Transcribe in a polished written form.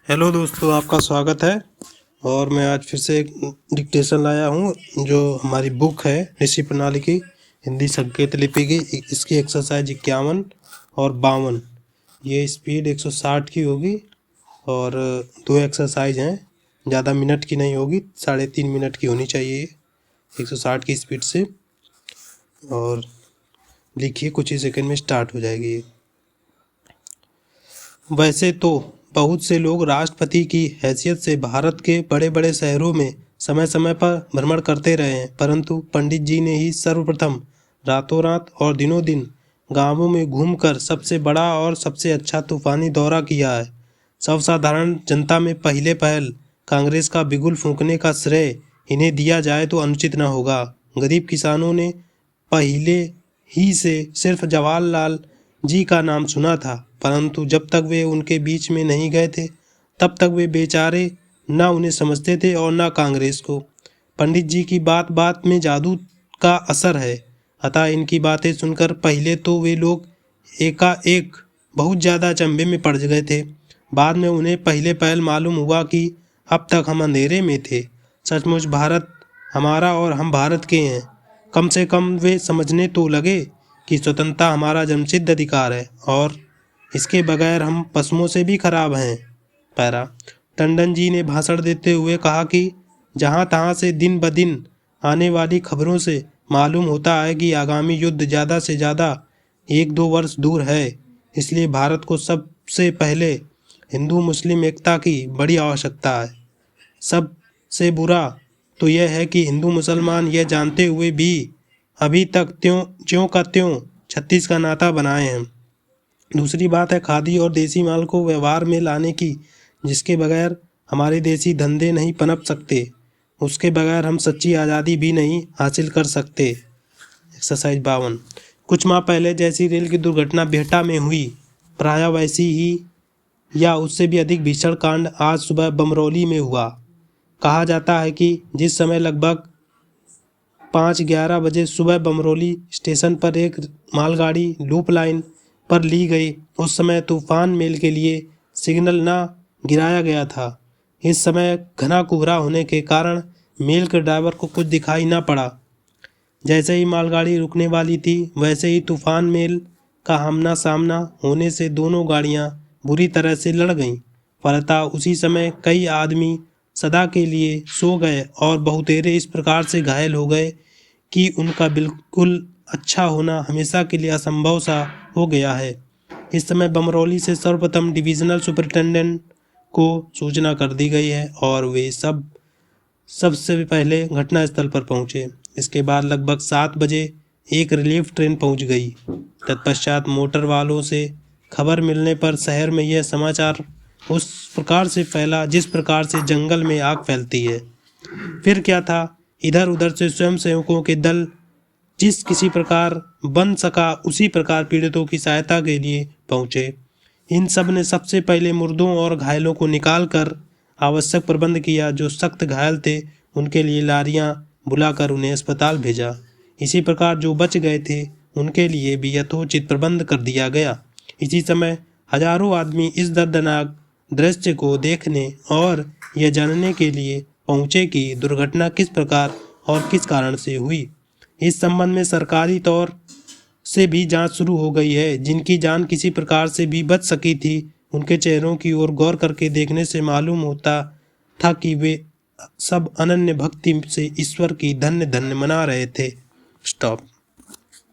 Hello दोस्तों, आपका स्वागत है। और मैं आज फिर से एक डिक्टेशन लाया हूँ जो हमारी बुक है ऋषि प्रणाली की हिंदी संकेत लिपि की। इसकी एक्सरसाइज 51 और 52। ये स्पीड 160 की होगी और दो एक्सरसाइज हैं, ज़्यादा मिनट की नहीं होगी, 3.5 मिनट की होनी चाहिए 160 की स्पीड से। और लिखिए, कुछ ही सेकंड में स्टार्ट हो जाएगी। वैसे तो बहुत से लोग राष्ट्रपति की हैसियत से भारत के बड़े बड़े शहरों में समय समय पर भ्रमण करते रहे हैं, परंतु पंडित जी ने ही सर्वप्रथम रातों रात और दिनों दिन गांवों में घूमकर सबसे बड़ा और सबसे अच्छा तूफानी दौरा किया है। सर्वसाधारण जनता में पहले पहल कांग्रेस का बिगुल फूंकने का श्रेय इन्हें दिया जाए तो अनुचित न होगा। गरीब किसानों ने पहले ही से सिर्फ जवाहरलाल जी का नाम सुना था, परंतु जब तक वे उनके बीच में नहीं गए थे तब तक वे बेचारे न उन्हें समझते थे और न कांग्रेस को। पंडित जी की बात बात में जादू का असर है, अतः इनकी बातें सुनकर पहले तो वे लोग एकाएक बहुत ज़्यादा अचंभे में पड़ गए थे। बाद में उन्हें पहले पहल मालूम हुआ कि अब तक हम अंधेरे में थे। सचमुच भारत हमारा और हम भारत के हैं। कम से कम वे समझने तो लगे कि स्वतंत्रता हमारा जन्मसिद्ध अधिकार है और इसके बगैर हम पशुओं से भी खराब हैं। पैरा टंडन जी ने भाषण देते हुए कहा कि जहाँ तहाँ से दिन ब दिन आने वाली खबरों से मालूम होता है कि आगामी युद्ध ज़्यादा से ज़्यादा 1-2 वर्ष दूर है। इसलिए भारत को सबसे पहले हिंदू मुस्लिम एकता की बड़ी आवश्यकता है। सबसे बुरा तो यह है कि हिंदू मुसलमान यह जानते हुए भी अभी तक त्यों का त्यों 36 का नाता बनाए हैं। दूसरी बात है खादी और देसी माल को व्यवहार में लाने की, जिसके बगैर हमारे देसी धंधे नहीं पनप सकते। उसके बगैर हम सच्ची आज़ादी भी नहीं हासिल कर सकते। एक्सरसाइज 52। कुछ माह पहले जैसी रेल की दुर्घटना बिहटा में हुई, प्रायः वैसी ही या उससे भी अधिक भीषण कांड आज सुबह बमरौली में हुआ। कहा जाता है कि जिस समय लगभग 5:11 बजे सुबह बमरौली स्टेशन पर एक मालगाड़ी लूप लाइन पर ली गई, उस समय तूफान मेल के लिए सिग्नल न गिराया गया था। इस समय घना कोहरा होने के कारण मेल के ड्राइवर को कुछ दिखाई न पड़ा। जैसे ही मालगाड़ी रुकने वाली थी, वैसे ही तूफान मेल का आमना सामना होने से दोनों गाड़ियां बुरी तरह से लड़ गईं। फलतः उसी समय कई आदमी सदा के लिए सो गए और बहुतेरे इस प्रकार से घायल हो गए कि उनका बिल्कुल अच्छा होना हमेशा के लिए असंभव सा हो गया है। इस समय बमरौली से सर्वप्रथम डिविजनल सुपरिटेंडेंट को सूचना कर दी गई है और वे सबसे पहले घटनास्थल पर पहुंचे। इसके बाद लगभग 7 बजे एक रिलीफ ट्रेन पहुंच गई। तत्पश्चात मोटर वालों से खबर मिलने पर शहर में यह समाचार उस प्रकार से फैला जिस प्रकार से जंगल में आग फैलती है। फिर क्या था, इधर उधर से स्वयंसेवकों के दल जिस किसी प्रकार बन सका उसी प्रकार पीड़ितों की सहायता के लिए पहुंचे। इन सब ने सबसे पहले मुर्दों और घायलों को निकाल कर आवश्यक प्रबंध किया। जो सख्त घायल थे उनके लिए लारियां बुलाकर उन्हें अस्पताल भेजा। इसी प्रकार जो बच गए थे उनके लिए भी यथोचित प्रबंध कर दिया गया। इसी समय हजारों आदमी इस दर्दनाक दृश्य को देखने और यह जानने के लिए पहुंचे कि दुर्घटना किस प्रकार और किस कारण से हुई। इस संबंध में सरकारी तौर से भी जांच शुरू हो गई है। जिनकी जान किसी प्रकार से भी बच सकी थी, उनके चेहरों की ओर गौर करके देखने से मालूम होता था कि वे सब अनन्य भक्ति से ईश्वर की धन्य धन्य मना रहे थे। स्टॉप।